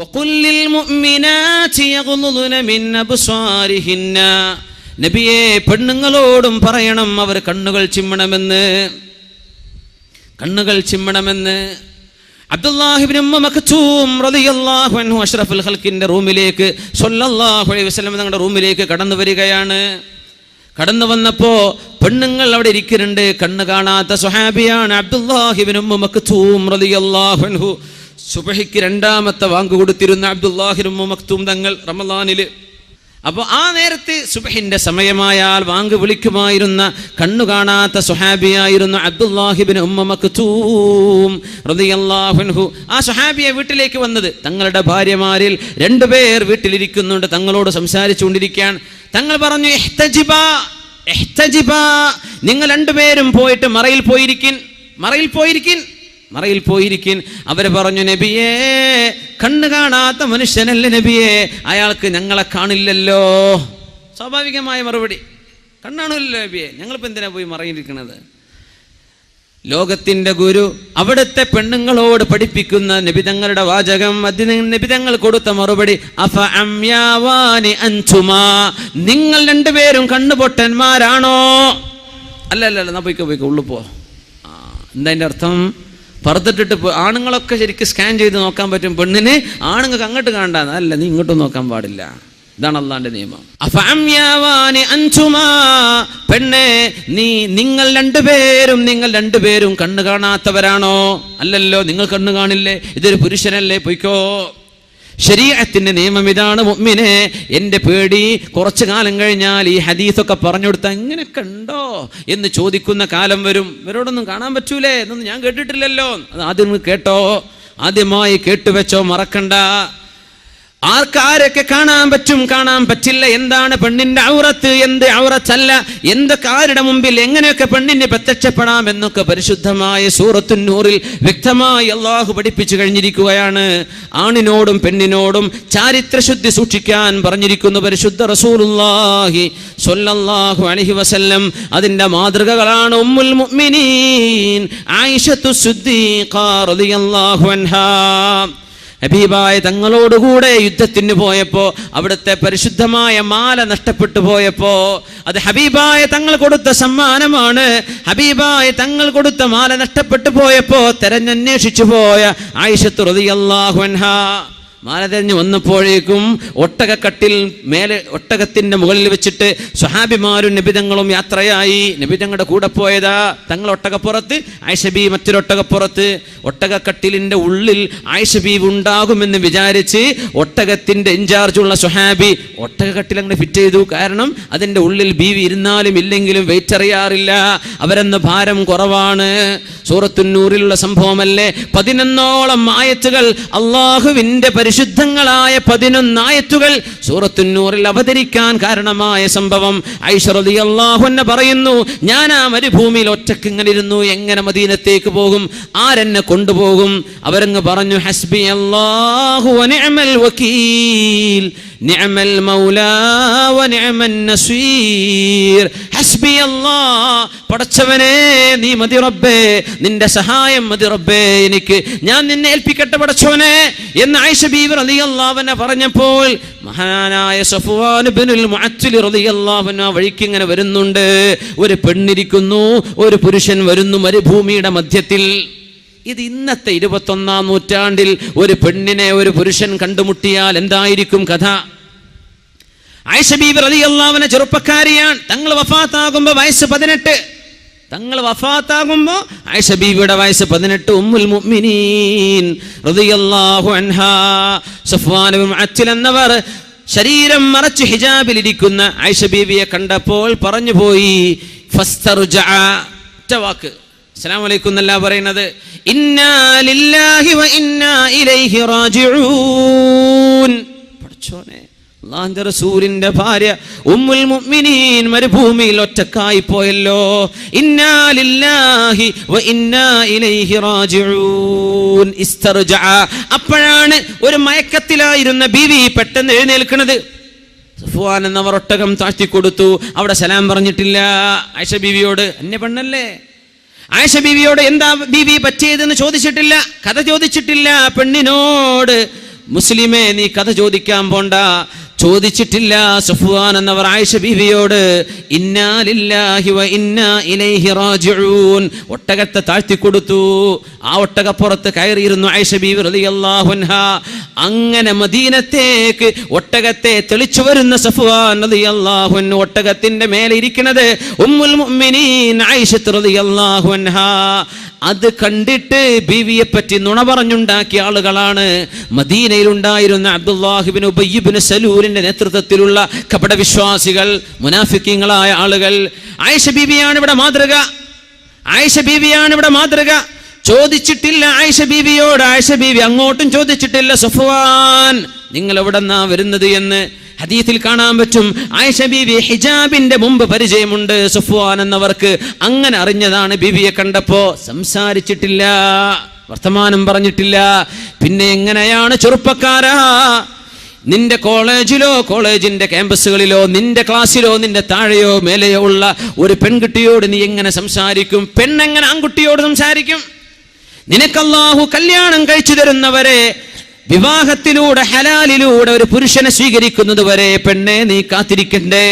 വഖുൽ ലിൽ മുഅ്മിനാതി യഗ്ളുദ്ന മിൻ അബ്സാരിഹിന്ന. നബിയെ, പെണ്ണുങ്ങളോടും പറയണം അവർ കണ്ണുകൾ ചിമ്മണമെന്ന്. അബ്ദുല്ലാഹി ഇബ്നു ഉമ്മ മക്തൂം റളിയല്ലാഹു അൻഹു അഷ്റഫുൽ ഖൽഖിന്റെ റൂമിലേക്ക് സ്വല്ലല്ലാഹു അലൈഹി വസല്ലം തങ്ങളുടെ റൂമിലേക്ക് കടന്നു വരികയാണ്. കടന്നു വന്നപ്പോ പെണ്ണുങ്ങൾ അവിടെ ഇരിക്കുന്നുണ്ട്. കണ്ണ് കാണാത്ത സ്വഹാബിയാണ് അബ്ദുല്ലാഹി ഇബ്നു ഉമ്മ മക്തൂം റളിയല്ലാഹു അൻഹു. സുബ്ഹിക്ക് രണ്ടാമത്തെ വാങ്ക് കൊടുത്തിരുന്ന അബ്ദുല്ലാഹി ഇബ്നു ഉമ്മ മക്തൂം തങ്ങൾ റമളാനില്. അപ്പോൾ ആ നേരത്തെ സുബ്ഹിന്റെ സമയമായാൽ വാങ്ക് വിളിക്കുമായിരുന്ന കണ്ണു കാണാത്ത സ്വഹാബിയായിരുന്നു അബ്ദുല്ലാഹി ഇബ്നു ഉമ്മ മക്തൂം റളിയല്ലാഹു അൻഹു. ആ സ്വഹാബിയെ വീട്ടിലേക്ക് വന്നത്. തങ്ങളുടെ ഭാര്യമാരിൽ 2 പേർ വീട്ടിലിരിക്കുന്നുണ്ട്, തങ്ങളോട് സംസാരിച്ചുകൊണ്ടിരിക്കാൻ. തങ്ങൾ പറഞ്ഞു, ഇഹ്തജിബാ, നിങ്ങൾ 2 പേരും പോയിട്ട് മറയിൽ പോയിരിക്കിൻ. അവര് പറഞ്ഞു, നബിയേ, കണ്ണ് കാണാത്ത മനുഷ്യനല്ലേ നബിയേ, അയാൾക്ക് ഞങ്ങളെ കാണില്ലല്ലോ. സ്വാഭാവികമായ മറുപടി, കണ്ണാണില്ലല്ലോ നബിയെ, ഞങ്ങളിപ്പോൾ എന്തിനാ പോയി മറയിരിക്കണത്? ലോകത്തിന്റെ ഗുരു അവിടുത്തെ പെണ്ണുങ്ങളോട് പഠിപ്പിക്കുന്ന നബിതങ്ങളുടെ വാചകം, നബിതങ്ങൾ കൊടുത്ത മറുപടി, അഫ അംയാവാനി അൻതുമാ, നിങ്ങൾ 2 പേരും കണ്ണുപൊട്ടന്മാരാണോ? അല്ല, എന്നാ പോയിക്കോ ഉള്ളു പോ. എന്താ അതിൻ്റെ അർത്ഥം? പുറത്തിട്ടിട്ട് ആണുങ്ങളൊക്കെ ശരിക്കും സ്കാൻ ചെയ്ത് നോക്കാൻ പറ്റും, പെണ്ണിന് ആണുങ്ങൾക്ക് അങ്ങോട്ട് കാണാൻ, അല്ല നീ ഇങ്ങോട്ടും നോക്കാൻ പാടില്ല. ഇതാണ് അള്ളാന്റെ നിയമം. പെണ്ണെ, നിങ്ങൾ രണ്ടുപേരും കണ്ണ് കാണാത്തവരാണോ? അല്ലല്ലോ, നിങ്ങൾ കണ്ണ് കാണില്ലേ, ഇതൊരു പുരുഷനല്ലേ, പൊയ്ക്കോ. ശരീഅത്തിന്റെ നിയമം ഇതാണ്. മുഅ്മിനെ, എൻ്റെ പേടി കുറച്ചു കാലം കഴിഞ്ഞാൽ ഈ ഹദീസൊക്കെ പറഞ്ഞു കൊടുത്താൽ ഇങ്ങനെയൊക്കെ ഉണ്ടോ എന്ന് ചോദിക്കുന്ന കാലം വരും. ഇവരോടൊന്നും കാണാൻ പറ്റൂലേ എന്നൊന്നും ഞാൻ കേട്ടിട്ടില്ലല്ലോ. അത് ആദ്യം കേട്ടോ, ആദ്യമായി കേട്ടുവെച്ചോ, മറക്കണ്ട. ആർക്കാരൊക്കെ കാണാൻ പറ്റും, കാണാൻ പറ്റില്ല, എന്താണ് പെണ്ണിന്റെ ഔറത്ത്, എന്ത് ഔറത്തല്ല, എന്തൊക്കെ ആരുടെ മുമ്പിൽ എങ്ങനെയൊക്കെ പെണ്ണിന് പ്രത്യക്ഷപ്പെടാം എന്നൊക്കെ പരിശുദ്ധമായ സൂറത്തുൻ നൂറിൽ വ്യക്തമായി അള്ളാഹു പഠിപ്പിച്ചു കഴിഞ്ഞിരിക്കുകയാണ്. ആണിനോടും പെണ്ണിനോടും ചാരിത്രശുദ്ധി സൂക്ഷിക്കാൻ പറഞ്ഞിരിക്കുന്നു പരിശുദ്ധ റസൂലുള്ളാഹി സ്വല്ലല്ലാഹു അലൈഹി വസല്ലം. അതിന്റെ മാതൃകകളാണ് ഉമ്മുൽ മുഅ്മിനീൻ ആയിഷത്തു സിദ്ദീഖ റളിയല്ലാഹു അൻഹാ. ഹബീബായ തങ്ങളോടുകൂടെ യുദ്ധത്തിന് പോയപ്പോ അവിടുത്തെ പരിശുദ്ധമായ മാല നഷ്ടപ്പെട്ടു പോയപ്പോ, അത് ഹബീബായ തങ്ങൾ കൊടുത്ത സമ്മാനമാണ്. ഹബീബായ തങ്ങൾ കൊടുത്ത മാല നഷ്ടപ്പെട്ടു പോയപ്പോ തെരഞ്ഞന്വേഷിച്ചു പോയ ആയിഷത്ത് റളിയല്ലാഹു അൻഹാ മാല തെരഞ്ഞു വന്നപ്പോഴേക്കും ഒട്ടകക്കട്ടിൽ മേലെ ഒട്ടകത്തിന്റെ മുകളിൽ വെച്ചിട്ട് സ്വഹാബിമാരും നബിതങ്ങളും യാത്രയായി. നബിതങ്ങളുടെ കൂടെ പോയതാ തങ്ങൾ ഒട്ടകപ്പുറത്ത്, ആയിഷ ബീവി മറ്റൊരൊട്ടകപ്പുറത്ത്. ഒട്ടകക്കട്ടിലിന്റെ ഉള്ളിൽ ആയിഷ ബീവി ഉണ്ടാകുമെന്ന് വിചാരിച്ച് ഒട്ടകത്തിന്റെ ഇൻചാർജുള്ള സ്വഹാബി ഒട്ടകക്കട്ടിൽ അങ്ങനെ ഫിറ്റ് ചെയ്തു. കാരണം അതിന്റെ ഉള്ളിൽ ബീവി ഇരുന്നാലും ഇല്ലെങ്കിലും വെയിറ്റ് അറിയാറില്ല, അവരെന്ന് ഭാരം കുറവാണ്. സൂറത്തുൻ നൂറിലുള്ള സംഭവമല്ലേ. 11ഓളം ആയത്തുകൾ, അള്ളാഹുവിന്റെ പരിശുദ്ധങ്ങളായ 11 ആയത്തുകൾ സൂറത്തുൻ നൂറിൽ അവതരിക്കാൻ കാരണമായ സംഭവം. ആയിഷ റളിയല്ലാഹു അൻഹ പറയുന്നു, ഞാൻ ആ മരുഭൂമിയിൽ ഒറ്റക്ക് ഇങ്ങനെ ഇരുന്നു, എങ്ങനെ മദീനത്തേക്ക് പോകും, ആരെന്നെ കൊണ്ടുപോകും? അവരങ്ങ് പറഞ്ഞു, ഹസ്ബി അല്ലാഹു വ നിഅമൽ വകീൽ, നിഅമൽ മൗലാ വ നിഅമൻ നസീർ. ഹസ്ബി അല്ലാഹ്, പടച്ചവനെ നീ മതി റബ്ബേ, നിന്റെ സഹായം മതി റബ്ബേ, എനിക്ക് ഞാൻ നിന്നെ ഏൽപ്പിക്കട്ടെ പടച്ചവനെ എന്ന് ആയിഷ ബീവി റളിയല്ലാഹു അൻഹ പറഞ്ഞപ്പോൾ മഹാനായ സഫ്വാൻ ഇബ്നുൽ മുഅത്തിൽ റളിയല്ലാഹു അൻഹു വഴിക്ക് ഇങ്ങനെ വരുന്നുണ്ട്. ഒരു പെണ്ണിരിക്കുന്നു, ഒരു പുരുഷൻ വരുന്നു മരുഭൂമിയുടെ മധ്യത്തിൽ. ഇത് ഇന്നത്തെ 21-ാം നൂറ്റാണ്ടിൽ ഒരു പെണ്ണിനെ ഒരു പുരുഷൻ കണ്ടുമുട്ടിയാൽ എന്തായിരിക്കും കഥ? ആയിഷ ബീവി റളിയല്ലാഹു അൻഹ ചെറുപ്പക്കാരിയാണ്. തങ്ങൾ വഫാത്താകുമ്പോൾ വയസ്സ് 18. തങ്ങൾ വഫാത്താകുമ്പോൾ ആയിഷ ബീവിയുടെ വയസ്സ് 18. ഉമ്മുൽ മുഅ്മിനീൻ റളിയല്ലാഹു അൻഹാ സഫ്വാൻ ഇബ്നു മുഅത്തിൽ എന്നവർ ശരീരം മറച്ച് ഹിജാബിൽ ഇരിക്കുന്ന ആയിഷ ബീവിയെ കണ്ടപ്പോൾ പറഞ്ഞു പോയി, ഫസ്തർജഅ, ഒറ്റ വാക്ക്, അസ്സലാമു അലൈക്കും എന്നല്ല പറയുന്നത്, ഇന്നാ ലില്ലാഹി വ ഇന്നാ ഇലൈഹി റാജിഊൻ. പഠിച്ചോനെ, അല്ലാഹുവിന്റെ റസൂലിന്റെ ഭാര്യ ഉമ്മുൽ മുഅ്മിനീൻ മരുഭൂമിയിൽ ഒറ്റക്കായി പോയല്ലോ. ഇന്നാ ലില്ലാഹി വ ഇന്നാ ഇലൈഹി റാജിഊൻ. ഇസ്തർജഅ, അപ്പോഴാണ് ഒരു മയക്കത്തിലായിരുന്ന ബീവി പെട്ടെന്ന് എഴുന്നേൽക്കുന്നത്. സഫ്വാൻ എന്നവർ ഒട്ടകം താഴ്ത്തിക്കൊടുത്തു. അവിടെ സലാം പറഞ്ഞിട്ടില്ല ആയിഷ ബീവിയോട്. അന്യ പെണ്ണല്ലേ. ആയിഷ ബീവിയോട് എന്താ ബീവി പറ്റിയതെന്ന് ചോദിച്ചിട്ടില്ല, കഥ ചോദിച്ചിട്ടില്ല. പെണ്ണിനോട് മുസ്ലിമേ നീ കഥ ചോദിക്കാൻ പോണ്ട. ചോദിച്ചിട്ടില്ല സഫ്വാൻ എന്നവർ ആയിഷ ബീവിയോട് ഇന്നാ ലില്ലാഹി വ ഇന്നാ ഇലൈഹി റാജിഊൻ. ഒട്ടകത്തെ താഴ്ത്തിക്കൊടുത്തു. ആ ഒട്ടകപ്പുറത്ത് കയറിയിരുന്നു ആയിഷ ബീവി റളിയല്ലാഹു അൻഹാ. അങ്ങനെ മദീനത്തേക്ക് ഒട്ടകത്തെ തെളിച്ചു വരുന്ന സഫ്വാൻ റളിയല്ലാഹു അൻഹു, ഒട്ടകത്തിന്റെ മേലെ ഇരിക്കുന്നത് ഉമ്മുൽ മുഅ്മിനീൻ ആയിഷ റളിയല്ലാഹു അൻഹാ. അത് കണ്ടിട്ട് ബീവിയെ പറ്റി നുണ പറഞ്ഞുണ്ടാക്കിയ ആളുകളാണ് മദീനയിൽ ഉണ്ടായിരുന്ന അബ്ദുല്ലാഹ് ഇബ്നു ഉബയ്യ് ഇബ്നു സലൂലിന്റെ നേതൃത്വത്തിലുള്ള കപടവിശ്വാസികൾ, മുനാഫിക്കീങ്ങളായ ആളുകൾ. ആയിഷ ബീവിയാണ് ഇവിടെ മാതൃക. ആയിഷ ബീവിയാണ് ഇവിടെ മാതൃക. ചോദിച്ചിട്ടില്ല ആയിഷ ബീവിയോട്. ആയിഷ ബീവി അങ്ങോട്ടും ചോദിച്ചിട്ടില്ല സഫ്വാൻ നിങ്ങൾ എവിടെന്നാ വരുന്നത് എന്ന്. ഹദീസിൽ കാണാൻ പറ്റും ആയിഷ ബീവി ഹിജാബിന്റെ മുമ്പ് പരിചയമുണ്ട് സഫ്വാൻ എന്നവർക്ക്. അങ്ങനെ അറിഞ്ഞതാണ് ബീവിയെ കണ്ടപ്പോ. സംസാരിച്ചിട്ടില്ല, വർത്തമാനം പറഞ്ഞിട്ടില്ല. പിന്നെ എങ്ങനെയാണ് ചെറുപ്പക്കാരാ നിന്റെ കോളേജിലോ കോളേജിന്റെ ക്യാമ്പസുകളിലോ നിന്റെ ക്ലാസ്സിലോ നിന്റെ താഴെയോ മേലെയോ ഉള്ള ഒരു പെൺകുട്ടിയോട് നീ എങ്ങനെ സംസാരിക്കും? പെണ്ണെങ്ങനെ ആൺകുട്ടിയോട് സംസാരിക്കും? നിനക്ക് അല്ലാഹു കല്യാണം കഴിച്ചു തരുന്നവരെ, വിവാഹത്തിലൂടെ ഹലാലിലൂടെ ഒരു പുരുഷനെ സ്വീകരിക്കുന്നത് വരെ പെണ്ണെ നീ കാത്തിരിക്കണ്ടേ?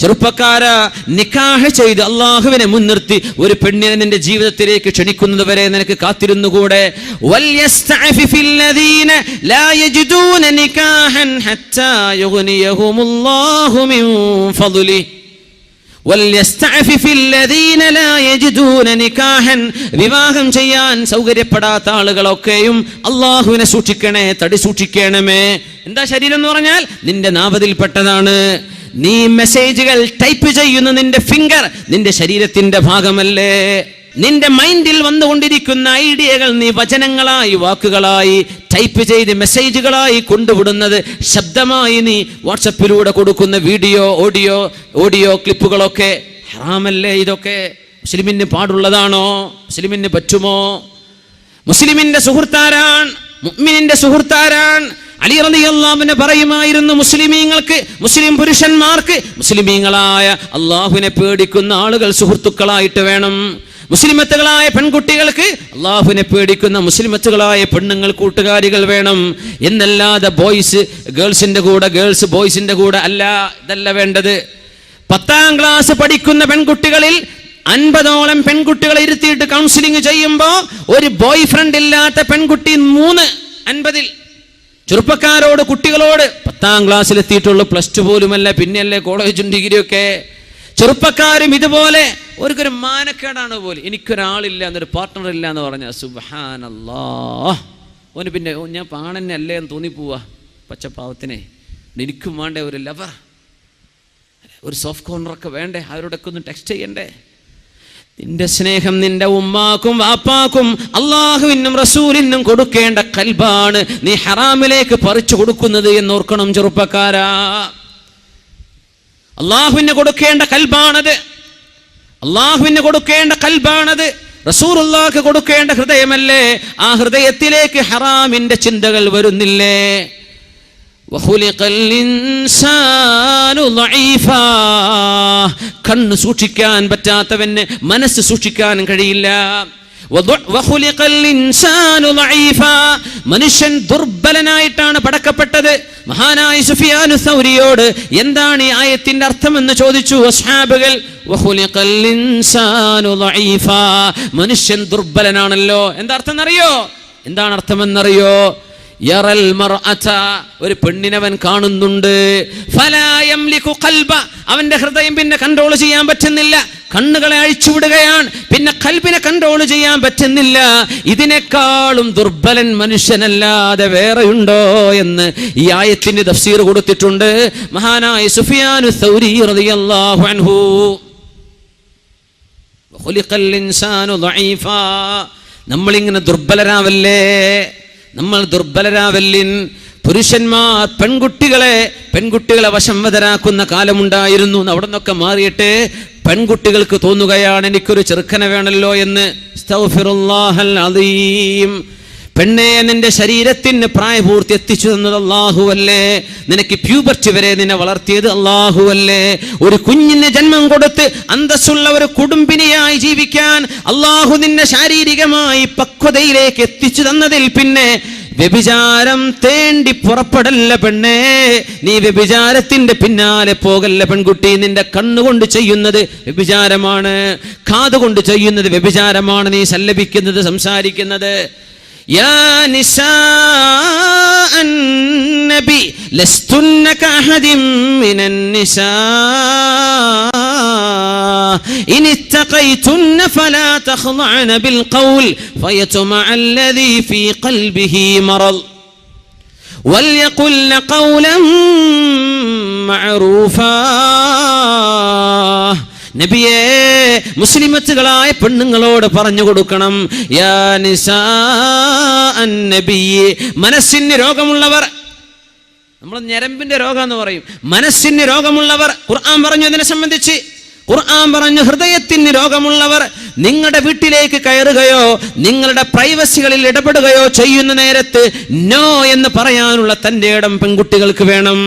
ചെറുപ്പക്കാരാ, നിക്കാഹ് ചെയ്ത് അള്ളാഹുവിനെ മുൻനിർത്തി ഒരു പെണ്ണിനെ നിന്റെ ജീവിതത്തിലേക്ക് ക്ഷണിക്കുന്നത് വരെ നിനക്ക് കാത്തിരുന്നുകൂടെ? വൽയസ്തഅഫിഫില്ലദീന ലാ യജിദൂന നികാഹൻ ഹത്താ യുഗ്നിയഹുമുല്ലാഹു മിൻ ഫദ്ലി. വിവാഹം ചെയ്യാൻ സൗകര്യപ്പെടാത്ത ആളുകളൊക്കെയും അള്ളാഹുവിനെ സൂക്ഷിക്കണേ, തടി സൂക്ഷിക്കണമേ. എന്താ ശരീരം എന്ന് പറഞ്ഞാൽ നിന്റെ നാവതിൽപ്പെട്ടതാണ്. നീ മെസ്സേജുകൾ ടൈപ്പ് ചെയ്യുന്ന നിന്റെ ഫിംഗർ നിന്റെ ശരീരത്തിന്റെ ഭാഗമല്ലേ? നിന്റെ മൈൻഡിൽ വന്നുകൊണ്ടിരിക്കുന്ന ഐഡിയകൾ നീ വചനങ്ങളായി, വാക്കുകളായി ടൈപ്പ് ചെയ്ത് മെസ്സേജുകളായി കൊണ്ടുവിടുന്നത്, ശബ്ദമായി നീ വാട്സപ്പിലൂടെ കൊടുക്കുന്ന വീഡിയോ, ഓഡിയോ ക്ലിപ്പുകളൊക്കെ ഹറാമല്ലേ? ഇതൊക്കെ മുസ്ലിമിന് പാടുള്ളതാണോ? മുസ്ലിമിന് പറ്റുമോ? മുസ്ലിമിന്റെ സുഹൃത്താരാൻ, മുഅ്മിനിന്റെ സുഹൃത്താരാൻ. അലി റളിയല്ലാഹു അൻഹു പറയുമായിരുന്നു, മുസ്ലിമീങ്ങൾക്ക്, മുസ്ലിം പുരുഷന്മാർക്ക് മുസ്ലിമീങ്ങളായ അള്ളാഹുവിനെ പേടിക്കുന്ന ആളുകൾ സുഹൃത്തുക്കളായിട്ട് വേണം. മുസ്ലിമത്തുകളായ പെൺകുട്ടികൾക്ക് അള്ളാഹുവിനെ പേടിക്കുന്ന മുസ്ലിമത്തുകളായ പെണ്ണുങ്ങൾ കൂട്ടുകാരികൾ വേണം എന്നല്ലാതെ ബോയ്സ് ഗേൾസിന്റെ കൂടെ, ഗേൾസ് ബോയ്സിന്റെ കൂടെ അല്ല. ഇതല്ല വേണ്ടത്. 10ാം ക്ലാസ് പഠിക്കുന്ന പെൺകുട്ടികളിൽ 50ഓളം പെൺകുട്ടികളെ ഇരുത്തിയിട്ട് കൗൺസിലിംഗ് ചെയ്യുമ്പോൾ ഒരു ബോയ് ഫ്രണ്ട് ഇല്ലാത്ത പെൺകുട്ടി 50-ൽ. ചെറുപ്പക്കാരോട്, കുട്ടികളോട് 10ാം ക്ലാസ്സിലെത്തിയിട്ടുള്ളൂ, +2 പോലുമല്ല, പിന്നെയല്ലേ കോളേജും ഡിഗ്രിയൊക്കെ. ചെറുപ്പക്കാരും ഇതുപോലെ ഒരു മാനക്കേടാണ് പോലും. എനിക്കൊരാളില്ല, എന്നൊരു പാർട്ട്ണർ ഇല്ല എന്ന് പറഞ്ഞാൽ സുബ്ഹാനല്ലാഹ്, ഓന് പിന്നെ ഞാൻ പാണെന്നെ അല്ലേ എന്ന് തോന്നിപ്പോവാ. പച്ചപ്പാവത്തിനെ എനിക്കും വേണ്ടേ ഒരു ലവർ, ഒരു സോഫ്റ്റ് കോർണറൊക്കെ വേണ്ടേ? അവരോടൊക്കെ ഒന്ന് ടെക്സ്റ്റ് ചെയ്യണ്ടേ? നിന്റെ സ്നേഹം നിന്റെ ഉമ്മാക്കും വാപ്പാക്കും അള്ളാഹുവിനും റസൂലിനും കൊടുക്കേണ്ട കൽബാണ് നീ ഹറാമിലേക്ക് പറിച്ചു കൊടുക്കുന്നത് എന്നോർക്കണം ചെറുപ്പക്കാരാ. അള്ളാഹുവിന് കൊടുക്കേണ്ട കൽബാണത്. അള്ളാഹുവിന് കൊടുക്കേണ്ട കൽബാണത്. റസൂലുള്ളാഹിക്ക് കൊടുക്കേണ്ട ഹൃദയമല്ലേ? ആ ഹൃദയത്തിലേക്ക് ഹറാമിന്റെ ചിന്തകൾ വരുന്നില്ലേ? കണ്ണ് സൂക്ഷിക്കാൻ പറ്റാത്തവന് മനസ്സ് സൂക്ഷിക്കാൻ കഴിയില്ല. മനുഷ്യൻ ദുർബലനായിട്ടാണ് പടക്കപ്പെട്ടത്. മഹാനായ സുഫിയാനു സൗരിയോട് എന്താണ് ഈ ആയത്തിന്റെ അർത്ഥമെന്ന് ചോദിച്ചു അസ്ഹാബുകൾ. മനുഷ്യൻ ദുർബലനാണല്ലോ. എന്താ അർത്ഥം എന്നറിയോ? എന്താണ് അർത്ഥമെന്നറിയോ? യറൽ മർഅത, ഒരു പെണ്ണിനവൻ കാണുന്നുണ്ട്. ഫലാ യംലികു ഖൽബ, അവന്റെ ഹൃദയം പിന്നെ കൺട്രോൾ ചെയ്യാൻ പറ്റുന്നില്ല. കണ്ണുകളെ അഴിച്ചുവിടുകയാണ്, പിന്നെ ഖൽബിനെ കൺട്രോൾ ചെയ്യാൻ പറ്റുന്നില്ല. ഇതിനേക്കാളും ദുർബലൻ മനുഷ്യനല്ലാതെ വേറെയുണ്ടോ എന്ന് ഈ ആയത്തിന് തഫ്സീർ കൊടുത്തിട്ടുണ്ട് മഹാനായ സുഫിയാനു സൗരി റളിയല്ലാഹു അൻഹു. ഖുലിഖൽ ഇൻസാനു ദഈഫാ, നമ്മളിങ്ങനെ ദുർബലരാവല്ലേ? നമ്മൾ ദുർബലരാവല്ലിൻ. പുരുഷന്മാർ പെൺകുട്ടികളെ വശംവദരാക്കുന്ന കാലമുണ്ടായിരുന്നു. അവിടെ നിന്നൊക്കെ മാറിയിട്ട് പെൺകുട്ടികൾക്ക് തോന്നുകയാണ് എനിക്കൊരു ചെറുക്കനെ വേണമല്ലോ എന്ന്. അസ്തഗ്ഫിറുല്ലാഹൽ അദീം. പെണ്ണേ, നിന്റെ ശരീരത്തിന് പ്രായപൂർത്തി എത്തിച്ചു തന്നത് അല്ലാഹുവല്ലേ? നിനക്ക് പ്യൂബർട്ടി വരെ നിന്നെ വളർത്തിയത് അല്ലാഹുവല്ലേ? ഒരു കുഞ്ഞിന് ജന്മം കൊടുത്ത് അന്തസ്സുള്ള ഒരു കുടുംബിനിയായി ജീവിക്കാൻ അല്ലാഹു നിന്നെ ശാരീരികമായി പക്വതയിലേക്ക് എത്തിച്ചു തന്നതിൽ പിന്നെ വ്യഭിചാരം തേണ്ടി പുറപ്പെടല്ല പെണ്ണേ, നീ വ്യഭിചാരത്തിന്റെ പിന്നാലെ പോകല്ല പെൺകുട്ടി. നിന്റെ കണ്ണുകൊണ്ട് ചെയ്യുന്നത് വ്യഭിചാരമാണ്, കാതുകൊണ്ട് ചെയ്യുന്നത് വ്യഭിചാരമാണ്, നീ സല്ലപിക്കുന്നത്, സംസാരിക്കുന്നത്. യാ നിസാ അന്നബി ലസ്തുന്ന കഅഹദിൻ മിനൻ നിസാ ഇൻ ഇത്തഖൈതുന്ന ഫലാ തഖ്ളഅന ബിൽ ഖൗൽ ഫയത്മഅ അല്ലദീ ഫീ ഖൽബിഹി മറദ് വൽയഖുൽന ഖൗലൻ മഅറൂഫാ. നബിയേ, മുസ്ലിമത്തുകളായ പെണ്ണുങ്ങളോട് പറഞ്ഞു കൊടുക്കണം, യാ നിസാ അന്നബിയെ, മനസ്സിന് രോഗമുള്ളവർ, നമ്മൾ ഞരമ്പിന്റെ രോഗം എന്ന് പറയും, മനസ്സിന് രോഗമുള്ളവർ, ഖുർആൻ പറഞ്ഞു അതിനെ സംബന്ധിച്ച്. ഖുർആൻ പറഞ്ഞു ഹൃദയത്തിന് രോഗമുള്ളവർ നിങ്ങളുടെ വീട്ടിലേക്ക് കയറുകയോ നിങ്ങളുടെ പ്രൈവസികളിൽ ഇടപെടുകയോ ചെയ്യുന്ന നേരത്ത് നോ എന്ന് പറയാനുള്ള തന്റെ ഇടം പെൺകുട്ടികൾക്ക് വേണം.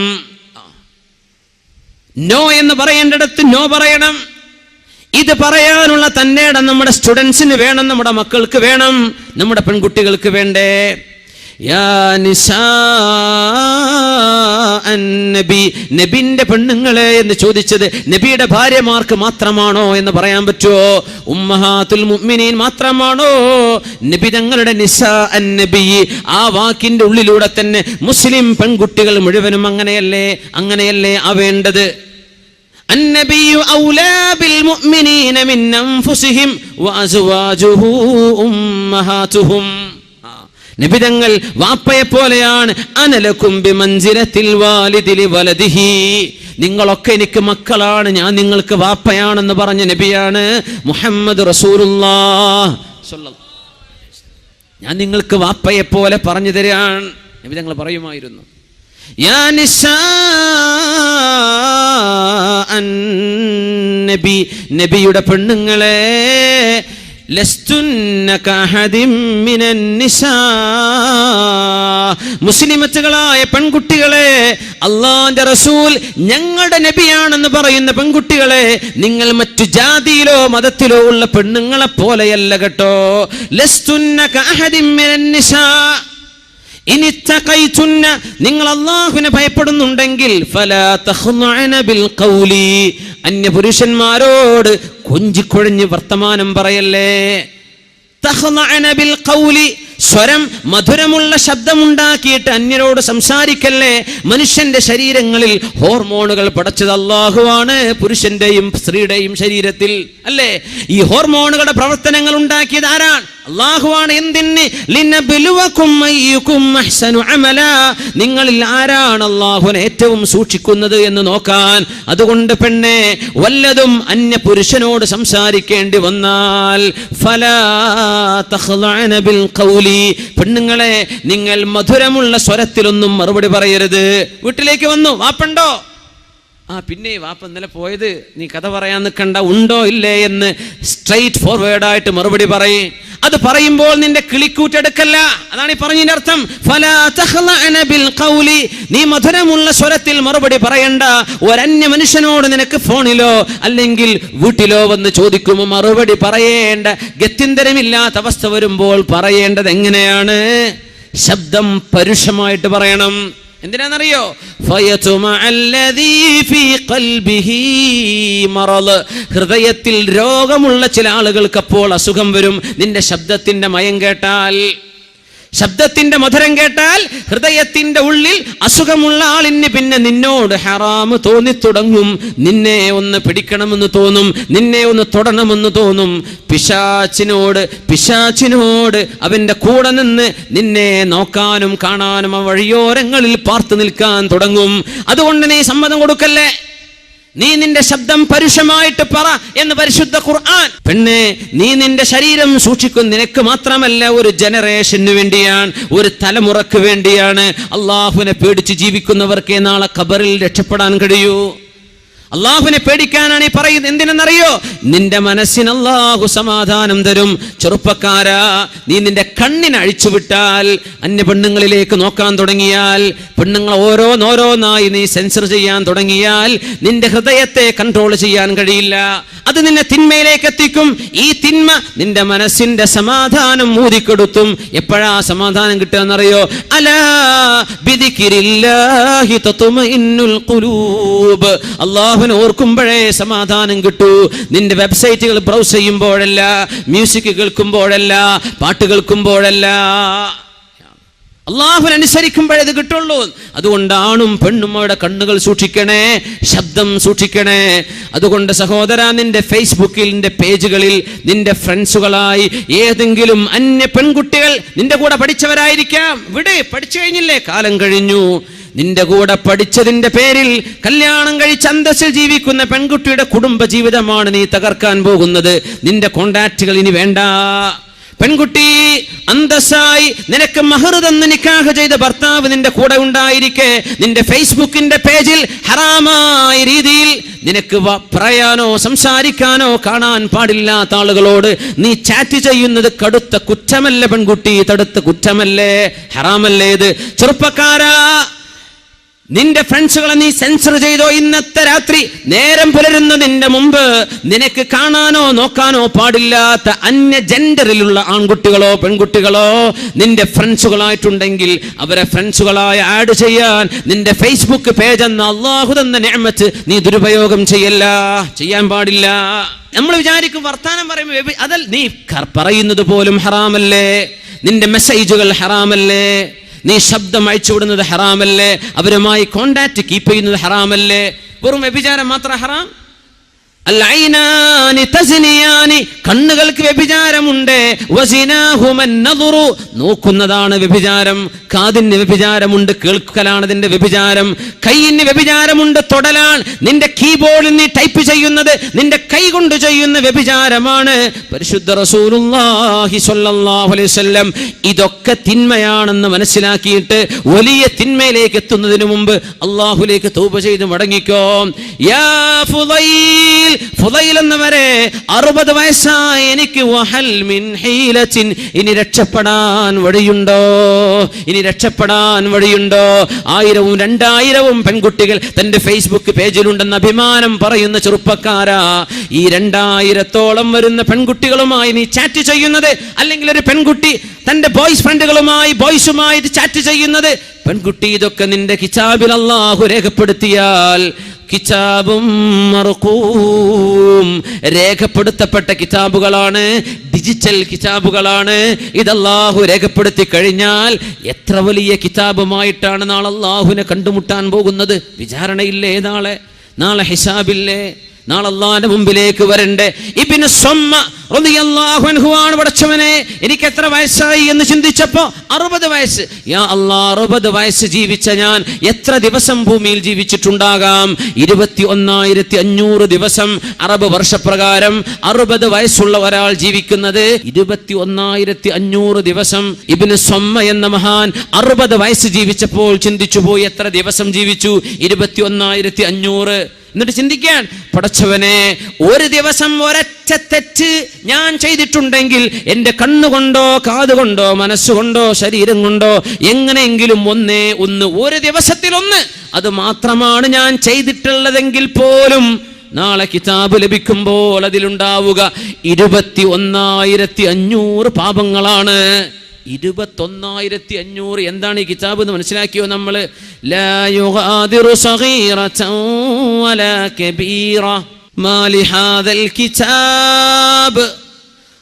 നോ എന്ന് പറയേണ്ടിടത്ത് നോ പറയണം. ഇത് പറയാനുള്ള തന്റെ ഇടം നമ്മുടെ സ്റ്റുഡൻസിന് വേണം, നമ്മുടെ മക്കൾക്ക് വേണം, നമ്മുടെ പെൺകുട്ടികൾക്ക് വേണ്ടേ. യാ നിസാ അന്നബി, നബിന്റെ പെണ്ണുങ്ങളെ എന്ന് ചോദിച്ചത് നബിയുടെ ഭാര്യമാർക്ക് മാത്രമാണോ എന്ന് പറയാൻ പറ്റുമോ? ഉമ്മഹാത്തുൽ മുഅ്മിനീൻ മാത്രമാണോ? നബി തങ്ങളുടെ നിസാ അന്നബി, ആ വാക്കിന്റെ ഉള്ളിലൂടെ തന്നെ മുസ്ലിം പെൺകുട്ടികൾ മുഴുവനും അങ്ങനെയല്ലേ ആവേണ്ടത്. النبي أولى بالمؤمنين من أنفسهم وأزواجه أمهاتهم. നബി തങ്ങൾ വാപ്പയെ പോലെയാണ്. അനലക്കും ബിമൻസിലത്തിൽ വാലിദി ലിവലദിഹി, നിങ്ങളൊക്കെ എനിക്ക് മക്കളാണ്, ഞാൻ നിങ്ങൾക്ക് വാപ്പയാണെന്ന് പറഞ്ഞ നബിയാണ് മുഹമ്മദ് റസൂലുള്ളാഹ് സ്വല്ലല്ലാഹു അലൈഹി വസല്ലം. ഞാൻ നിങ്ങൾക്ക് വാപ്പയെ പോലെ പറഞ്ഞു തരാൻ നബി തങ്ങൾ പറയുമായിരുന്നു. യാ നിസാ അന്നബി, നബിയുടെ പെണ്ണുങ്ങളെ, ലസ്തുന്ന കഅഹദിൻ മിനൻ നിസാ, മുസ്ലിമത്തുകളായ പെൺകുട്ടികളെ, അല്ലാഹുവിന്റെ റസൂൽ ഞങ്ങളുടെ നബിയാണെന്ന് പറയുന്ന പെൺകുട്ടികളെ, നിങ്ങൾ മറ്റു ജാതിയിലോ മതത്തിലോ ഉള്ള പെണ്ണുങ്ങളെ പോലെയല്ല കേട്ടോ. ലസ്തുന്ന കഅഹദിൻ മിനൻ നിസാ ഇൻ ഇത്തഖൈതുന്ന, നിങ്ങൾ അല്ലാഹുവിനെ ഭയപ്പെടുന്നുണ്ടെങ്കിൽ ഫലാ തഖ്ളഅന ബിൽ ഖൗലി, അന്യപുരുഷന്മാരോട് കൊഞ്ചിക്കൊഴിഞ്ഞ് വർത്തമാനം പറയല്ലേ. തഖ്ളഅന ബിൽ ഖൗലി, സ്വരം മധുരമുള്ള ശബ്ദമുണ്ടാക്കിയിട്ട് അന്യരോട് സംസാരിക്കല്ലേ. മനുഷ്യന്റെ ശരീരങ്ങളിൽ ഹോർമോണുകൾ പടച്ചത് അല്ലാഹുവാണ്, പുരുഷന്റെയും സ്ത്രീയുടെയും ശരീരത്തിൽ അല്ലേ. ഈ ഹോർമോണുകളുടെ പ്രവർത്തനങ്ങൾ ഉണ്ടാക്കിയത് ആരാണ്? അല്ലാഹുവാണ്. എന്തിന്? ലിനബ്ലുവകും അയ്യുകും അഹ്സനു അമല, നിങ്ങളിൽ ആരാണ് അല്ലാഹുവിനെ ഏറ്റവും സൂക്ഷിക്കുന്നത് എന്ന് നോക്കാൻ. അതുകൊണ്ട് പെണ്ണെ, വല്ലതും അന്യ പുരുഷനോട് സംസാരിക്കേണ്ടി വന്നാൽ ഫലാ തഖ്ളഅന ബിൽ ഖൗലി, പെണ്ണുങ്ങളെ, നിങ്ങൾ മധുരമുള്ള സ്വരത്തിലൊന്നും മറുപടി പറയരുത്. വീട്ടിലേക്ക് വന്നു, വാപ്പുണ്ടോ? പിന്നെ വാപ്പ ഇന്നലെ പോയത്, നീ കഥ പറയാൻ നിൽക്കണ്ട, ഉണ്ടോ ഇല്ലേ എന്ന് സ്ട്രൈറ്റ് ഫോർവേഡ് ആയിട്ട് മറുപടി പറയും. അത് പറയുമ്പോൾ നിന്റെ കിളിക്കൂറ്റെടുക്കല്ല, അതാണ് ഈ പറഞ്ഞതിന്റെ അർത്ഥം. ഫലാ തഖ്ളഅന ബിൽ ഖൗലി, നീ മധുരമുള്ള സ്വരത്തിൽ മറുപടി പറയണ്ട. ഒരന്യ മനുഷ്യനോട് നിനക്ക് ഫോണിലോ അല്ലെങ്കിൽ വീട്ടിലോ വന്ന് ചോദിക്കുമ്പോൾ മറുപടി പറയേണ്ട ഗത്യന്തരമില്ലാത്ത അവസ്ഥ വരുമ്പോൾ പറയേണ്ടത് എങ്ങനെയാണ്? ശബ്ദം പരുഷമായിട്ട് പറയണം. എന്തിനാണെന്നറിയോ? ഹൃദയത്തിൽ രോഗമുള്ള ചില ആളുകൾക്ക് അപ്പോൾ അസുഖം വരും. നിന്റെ ശബ്ദത്തിന്റെ മയം കേട്ടാൽ, ശബ്ദത്തിന്റെ മധുരം കേട്ടാൽ ഹൃദയത്തിന്റെ ഉള്ളിൽ അസുഖമുള്ള ആളിന് പിന്നെ നിന്നോട് ഹറാമ് തോന്നിത്തുടങ്ങും. നിന്നെ ഒന്ന് പിടിക്കണമെന്ന് തോന്നും, നിന്നെ ഒന്ന് തൊടണമെന്ന് തോന്നും. പിശാചിനോട് അവന്റെ കൂടെ നിന്ന് നിന്നെ നോക്കാനും കാണാനും ആ വഴിയോരങ്ങളിൽ പാർത്തു നിൽക്കാൻ തുടങ്ങും. അതുകൊണ്ട് നീ സമ്മതം കൊടുക്കല്ലേ. നീ നിന്റെ ശബ്ദം പരുഷമായിട്ട് പറ എന്ന് പരിശുദ്ധ ഖുർആൻ. പെണ്ണെ, നീ നിന്റെ ശരീരം സൂക്ഷിക്കും. നിനക്ക് മാത്രമല്ല, ഒരു ജനറേഷന് വേണ്ടിയാണ്, ഒരു തലമുറക്ക് വേണ്ടിയാണ്. അള്ളാഹുവിനെ പേടിച്ച് ജീവിക്കുന്നവർക്കേ നാളെ ഖബറിൽ രക്ഷപ്പെടാൻ കഴിയൂ. അള്ളാഹുവിനെ പേടിക്കാനാണ് ഈ പറയുന്നത്. എന്തിനെന്നറിയോ? നിന്റെ മനസ്സിന് അള്ളാഹു സമാധാനം തരും. ചെറുപ്പക്കാരാ, നീ നിന്റെ കണ്ണിനെ അഴിച്ചുവിട്ടാൽ, അന്യ പെണ്ണുങ്ങളിലേക്ക് നോക്കാൻ തുടങ്ങിയാൽ, പെണ്ണുങ്ങൾ ഓരോന്നായി നീ സെൻസർ ചെയ്യാൻ തുടങ്ങിയാൽ, നിന്റെ ഹൃദയത്തെ കൺട്രോൾ ചെയ്യാൻ കഴിയില്ല. അത് നിന്നെ തിന്മയിലേക്ക് എത്തിക്കും. ഈ തിന്മ നിന്റെ മനസ്സിന്റെ സമാധാനം ഊതിക്കെടുത്തും. എപ്പോഴാ സമാധാനം കിട്ടുകയെന്നറിയോ? അലാ ബിദിക്രില്ലാഹി തത്മഇന്നുൽ ഖുലൂബ്. അല്ലാഹുവിനെ ഓർക്കുമ്പോഴേ സമാധാനം കിട്ടൂ. നിന്റെ വെബ്സൈറ്റുകൾ ബ്രൗസ് ചെയ്യുമ്പോഴല്ല, മ്യൂസിക് കേൾക്കുമ്പോഴല്ല, പാട്ട് കേൾക്കുമ്പോഴല്ല, അള്ളാഹുവിനെ അനുസരിക്കുമ്പോഴേ ഇത് കിട്ടുള്ളൂ. അതുകൊണ്ട് ആണും പെണ്ണും അവരുടെ കണ്ണുകൾ സൂക്ഷിക്കണേ, ശബ്ദം സൂക്ഷിക്കണേ. അതുകൊണ്ട് സഹോദരാ, നിന്റെ ഫേസ്ബുക്കിൽ, നിന്റെ പേജുകളിൽ നിന്റെ ഫ്രണ്ട്സുകളായി ഏതെങ്കിലും അന്യ പെൺകുട്ടികൾ നിന്റെ കൂടെ പഠിച്ചവരായിരിക്കാം. ഇവിടെ പഠിച്ചു കഴിഞ്ഞില്ലേ, കാലം കഴിഞ്ഞു. നിന്റെ കൂടെ പഠിച്ചതിന്റെ പേരിൽ കല്യാണം കഴിച്ച് അന്തസ്സിൽ ജീവിക്കുന്ന പെൺകുട്ടിയുടെ കുടുംബ ജീവിതമാണ് നീ തകർക്കാൻ പോകുന്നത്. നിന്റെ കോണ്ടാക്റ്റുകൾ ഇനി വേണ്ട. പെൺകുട്ടി, അന്തസ്സായി നിനക്ക് മഹർ തന്ന് നിക്കാഹ് ചെയ്ത ഭർത്താവ് നിന്റെ കൂടെ ഉണ്ടായിരിക്കെ നിന്റെ ഫേസ്ബുക്കിന്റെ പേജിൽ ഹറാമായ രീതിയിൽ നിനക്ക് പറയാനോ സംസാരിക്കാനോ കാണാൻ പാടില്ലാത്ത ആളുകളോട് നീ ചാറ്റ് ചെയ്യുന്നത് കടുത്ത കുറ്റമല്ലേ പെൺകുട്ടി? തടുത്ത കുറ്റമല്ലേ? ഹറാമല്ലേ ഇത്? ചെറുപ്പക്കാരാ, നിന്റെ ഫ്രണ്ട്സുകളെ നീ സെൻസർ ചെയ്തോ? ഇന്നത്തെ രാത്രി നേരം പുലരുന്നതിന്റെ മുമ്പ് നിനക്ക് കാണാനോ നോക്കാനോ പാടില്ലാത്ത അന്യ ജെൻഡറിലുള്ള ആൺകുട്ടികളോ പെൺകുട്ടികളോ നിന്റെ ഫ്രണ്ട്സുകളായിട്ടുണ്ടെങ്കിൽ അവരെ ഫ്രണ്ട്സുകളായി ആഡ് ചെയ്യാൻ നിന്റെ ഫേസ്ബുക്ക് പേജ് എന്ന അള്ളാഹു തന്ന നിഅമത്ത് നീ ദുരുപയോഗം ചെയ്യാൻ പാടില്ല. നമ്മൾ വിചാരിക്കും വർത്താനം പറയുമ്പോൾ അതൽ നീ പറയുന്നത് പോലും ഹറാമല്ലേ? നിന്റെ മെസ്സേജുകൾ ഹറാമല്ലേ? നീ ശബ്ദം അയച്ചുവിടുന്നത് ഹറാമല്ലേ? അവരുമായി കോണ്ടാക്ട് കീപ്പ് ചെയ്യുന്നത് ഹറാമല്ലേ? വെറും വ്യഭിചാരം മാത്രം ഹറാം? അൽഐനാനി തസ്നിയാനി, കണ്ണുകൾക്ക് വ്യഭിചാരമുണ്ട്. വസിനാഹുമൻ നദുറു, നോക്കുന്നതാണ് വ്യഭിചാരം. കാതിന് വ്യഭിചാരമുണ്ട്, കേൾക്കലാണ് അതിന്റെ വ്യഭിചാരം. കൈയിന് വ്യഭിചാരമുണ്ട്, തൊടലാണ്. നിന്റെ കീബോർഡിൽ നീ ടൈപ്പ് ചെയ്യുന്നത് നിന്റെ കൈ കൊണ്ട് ചെയ്യുന്ന വ്യഭിചാരമാണ്. പരിശുദ്ധ റസൂലുള്ളാഹി സ്വല്ലല്ലാഹു അലൈഹി വസല്ലം ഇതൊക്കെ തിന്മയാണെന്ന് മനസ്സിലാക്കിയിട്ട് വലിയ തിന്മയിലേക്ക് എത്തുന്നതിന് മുമ്പ് അള്ളാഹുലേക്ക് തൗബ ചെയ്ത് മടങ്ങിക്കോ. യാ ഫുദൈൽ, ഫുദൈൽ എന്നവരെ 60 വയസ്സായി എനിക്ക് വഹൽ മിൻ ഹീലത്തിൻ, ഇനി രക്ഷപ്പെടാൻ വഴിയുണ്ടോ? ഇനി രക്ഷപ്പെടാൻ വഴിയുണ്ടോ? 1000ഉം 2000ഉം പെൺകുട്ടികൾ തന്റെ ഫേസ്ബുക്ക് പേജിലുണ്ടെന്ന് അഭിമാനം പറയുന്ന ചെറുപ്പക്കാരാ, ഈ 2000-ഓളം വരുന്ന പെൺകുട്ടികളുമായി നീ ചാറ്റ് ചെയ്യുന്നത്, അല്ലെങ്കിൽ ഒരു പെൺകുട്ടി തന്റെ ബോയ്സ് ഫ്രണ്ടുകളുമായി ബോയ്സുമായി ചാറ്റ് ചെയ്യുന്നത്, പെൺകുട്ടി ഇതൊക്കെ നിന്റെ കിതാബിൽ അല്ലാഹു രേഖപ്പെടുത്തിയാൽ, കിതാബും മർഖൂം, രേഖപ്പെടുത്തപ്പെട്ട കിതാബുകളാണ്, ഡിജിറ്റൽ കിതാബുകളാണ്. ഇത് അല്ലാഹു രേഖപ്പെടുത്തി കഴിഞ്ഞാൽ എത്ര വലിയ കിതാബുമായിട്ടാണ് നാളെ അല്ലാഹുവിനെ കണ്ടുമുട്ടാൻ പോകുന്നത്. വിചാരണയില്ലേ? നാളെ ഹിസാബില്ലേ? നാളെ അല്ലാഹുവിന്റെ മുമ്പിലേക്ക് വരണ്ടേ? ഇബ്നു സ്വമ്മ റളിയല്ലാഹു അൻഹു ആണ്, പടച്ചവനെ എനിക്ക് എത്ര വയസ്സായി എന്ന് ചിന്തിച്ചപ്പോ 60 വയസ്സ്. യാ അല്ലാഹ്, 60 വയസ്സ് ജീവിച്ച ഞാൻ എത്ര ദിവസം ഭൂമിയിൽ ജീവിച്ചിട്ടുണ്ടാകാം? 21,500 ദിവസം. അറബ് വർഷപ്രകാരം 60 വയസ്സുള്ള ഒരാൾ ജീവിക്കുന്നത് 21,500 ദിവസം. ഇബ്നു സ്വമ്മ എന്ന മഹാൻ 60 വയസ്സ് ജീവിച്ചപ്പോൾ ചിന്തിച്ചു പോയി, എത്ര ദിവസം ജീവിച്ചു? 21,500. എന്നിട്ട് ചിന്തിക്കാൻ, പടച്ചവനെ ഒരു ദിവസം ഒരൊറ്റ തെറ്റ് ഞാൻ ചെയ്തിട്ടുണ്ടെങ്കിൽ എൻ്റെ കണ്ണുകൊണ്ടോ കാതുകൊണ്ടോ മനസ്സുകൊണ്ടോ ശരീരം കൊണ്ടോ എങ്ങനെയെങ്കിലും ഒരു ദിവസത്തിലൊന്ന്, അത് മാത്രമാണ് ഞാൻ ചെയ്തിട്ടുള്ളതെങ്കിൽ പോലും നാളെ കിതാബ് ലഭിക്കുമ്പോൾ അതിലുണ്ടാവുക 21,500 പാപങ്ങളാണ്. 21,500. എന്താണ് ഈ കിതാബ് എന്ന് മനസ്സിലാക്കിയോ നമ്മൾ? ലാ യുഗാദിറു സഗീറതൻ വലാ കബീറ മാ ലിഹാദൽ കിതാബ്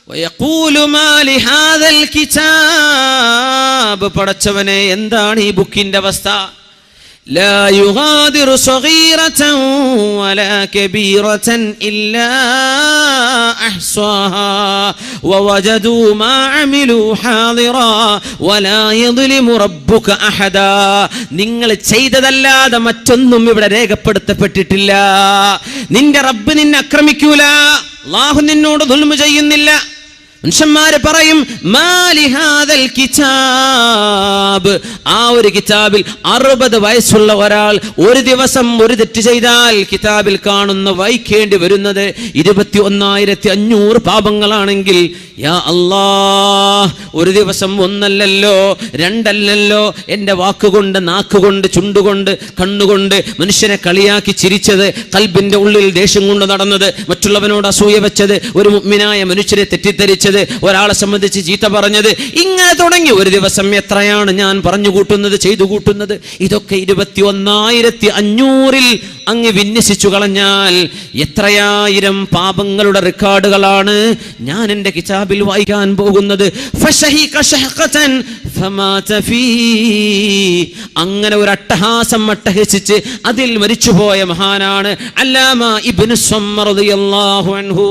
വയഖൂലു മാ ലിഹാദൽ കിതാബ്. പടച്ചവനെ, എന്താണ് ഈ ബുക്കിന്റെ അവസ്ഥ? ലാ യുഗാദിറു സഗീറതൻ വലാ കബീറതൻ ഇല്ലാ അഹ്സാഹാ വവജദൂ മാ അമിലൂ ഹാദിറാ വലാ യദ്ലിമു റബ്ബുക അഹദാ. നിങ്ങൾ ചെയ്തതല്ലാതെ മറ്റൊന്നും ഇവിടെ രേഖപ്പെടുത്തപ്പെട്ടിട്ടില്ല. നിന്റെ റബ്ബ് നിന്നെ ആക്രമിക്കൂല. അല്ലാഹു നിന്നോട് ദുൽമ ചെയ്യുന്നില്ല. മനുഷ്യന്മാര് പറയും മാലി ഹാദൽ കിതാബ്, ആ ഒരു കിതാബിൽ 60 വയസ്സുള്ള ഒരാൾ ഒരു ദിവസം ഒരു തെറ്റ് ചെയ്താൽ കിതാബിൽ കാണുന്ന വായിക്കേണ്ടി വരുന്നത് 21,500 പാപങ്ങളാണെങ്കിൽ, യാ അല്ലാഹ്, ഒരു ദിവസം ഒന്നല്ലല്ലോ രണ്ടല്ലല്ലോ എൻ്റെ വാക്കുകൊണ്ട്, നാക്കുകൊണ്ട്, ചുണ്ടുകൊണ്ട്, കണ്ണുകൊണ്ട് മനുഷ്യനെ കളിയാക്കി ചിരിച്ചത്, കൽബിന്റെ ഉള്ളിൽ ദേഷ്യം കൊണ്ട് നടന്നത്, മറ്റുള്ളവനോട് അസൂയ വെച്ചത്, ഒരു മുഅ്മിനായ മനുഷ്യരെ തെറ്റിദ്ധരിച്ചത്, ഒരാളെ സംബന്ധിച്ച് ചീത്ത പറഞ്ഞത്, ഇങ്ങനെ തുടങ്ങി ഒരു ദിവസം എത്രയാണ് ഞാൻ പറഞ്ഞു കൂട്ടുന്നത്, ചെയ്തു കൂട്ടുന്നത്. ഇതൊക്കെ 21,500 അങ്ങ് വിന്യസിച്ചു കളഞ്ഞാൽ എത്രയായിരം പാപങ്ങളുടെ റെക്കോർഡുകളാണ് ഞാൻ എൻ്റെ കിതാബിൽ വായിക്കാൻ പോകുന്നത്. അങ്ങനെ ഒരു അട്ടഹാസം അട്ടഹസിച്ച് അതിൽ മരിച്ചുപോയ മഹാനാണ് അല്ലാമ ഇബ്നു സ്വമ്മർ റളിയല്ലാഹു അൻഹു.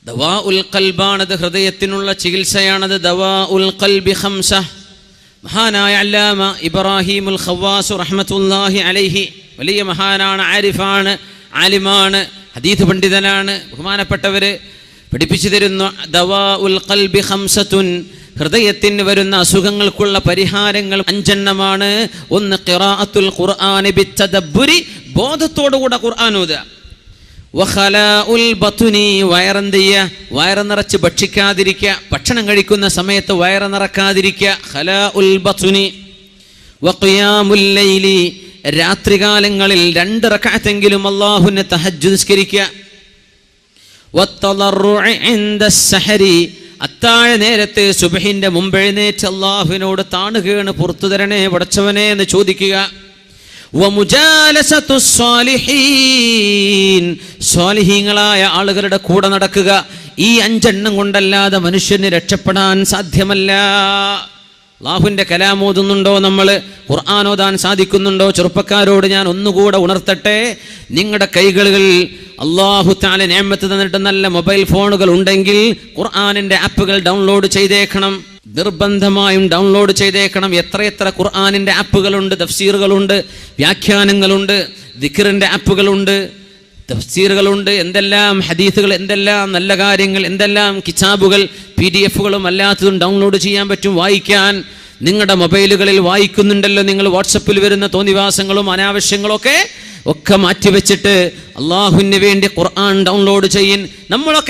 ദവാഉൽ ഖൽബാണത്, ഹൃദയത്തിനുള്ള ചികിത്സയാണത്. ദവാഉൽ ഖൽബി ഖംസ. മഹാനായ അല്ലാമ ഇബ്രാഹിമുൽ ഖവാസ് റഹ്മത്തുള്ളാഹി അലൈഹി വലിയ മഹാനാണ്, ആരിഫാണ്, ആലിമാണ്, ഹദീസ് പണ്ഡിതനാണ്. ബഹുമാനപ്പെട്ടവര് പഠിപ്പിച്ചു തരുന്നു ദവാഉൽ ഖൽബി ഖംസത്തുൻ, ഹൃദയത്തിന് വരുന്ന അസുഖങ്ങൾക്കുള്ള പരിഹാരങ്ങൾ 5 എണ്ണമാണ്. ഒന്ന് ഖിറാഅത്തുൽ ഖുർആനി ബിത്തദബ്ബുരി, ബോധത്തോടുകൂടെ ഖുർആൻ ഓതുക. വഖലാഉൽ ബത്നി, വയറ് നിറച്ച് ഭക്ഷിക്കാതിരിക്കുക, ഭക്ഷണം കഴിക്കുന്ന സമയത്ത് വയറ് നിറക്കാതിരിക്കുക. ഖലാഉൽ ബത്നി. വഖിയാമുൽ ലൈലി, രാത്രികാലങ്ങളിൽ 2 റക്അത്തെങ്കിലും അല്ലാഹുവിനെ തഹജ്ജുദ് നിസ്കരിക്കുക. വത്തളർറുഇ ഇൻദസ് സഹരി, അത്താഴ നേരത്ത് സുബ്ഹിന്റെ മുമ്പ് എഴുന്നേറ്റ് അല്ലാഹുവിനോട് താണുകയാണ്, പുറത്തു തരണേ പടച്ചവനെ എന്ന് ചോദിക്കുക. വമുജാലസത്തുസ് സ്വാലിഹീൻ, സ്വാലിഹീങ്ങളായ ആളുകളുടെ കൂടെ നടക്കുക. ഈ 5 എണ്ണം കൊണ്ടല്ലാതെ മനുഷ്യന് രക്ഷപ്പെടാൻ സാധ്യമല്ല. അല്ലാഹുവിന്റെ കലാം ഓതുന്നുണ്ടോ, നമ്മൾ ഖുർആൻ ഓതാൻ സാധിക്കുന്നുണ്ടോ? ചെറുപ്പക്കാരോട് ഞാൻ ഒന്നുകൂടെ ഉണർത്തട്ടെ, നിങ്ങളുടെ കൈകളിൽ അല്ലാഹു തആല നിഅമത്ത് തന്നിട്ട് നല്ല മൊബൈൽ ഫോണുകൾ ഉണ്ടെങ്കിൽ ഖുർആനിന്റെ ആപ്പുകൾ ഡൗൺലോഡ് ചെയ്തേക്കണം, നിർബന്ധമായും ഡൗൺലോഡ് ചെയ്തേക്കണം. എത്ര ഖുർആനിന്റെ ആപ്പുകളുണ്ട്, തഫ്സീറുകളുണ്ട്, വ്യാഖ്യാനങ്ങളുണ്ട്, ദിക്റിന്റെ ആപ്പുകളുണ്ട്, തഫ്സീറുകളുണ്ട്, എന്തെല്ലാം ഹദീസുകൾ, എന്തെല്ലാം നല്ല കാര്യങ്ങൾ, എന്തെല്ലാം കിതാബുകൾ, PDF-കളും അല്ലാത്തതും ഡൗൺലോഡ് ചെയ്യാൻ പറ്റും, വായിക്കാൻ. നിങ്ങളുടെ മൊബൈലുകളിൽ വായിക്കുന്നുണ്ടല്ലോ നിങ്ങൾ, വാട്സപ്പിൽ വരുന്ന തോന്നിവാസങ്ങളും അനാവശ്യങ്ങളും ഒക്കെ മാറ്റിവെച്ചിട്ട് അള്ളാഹുവിന് വേണ്ടി ഖുർആൻ ഡൗൺലോഡ് ചെയ്യിൻ. നമ്മളൊക്കെ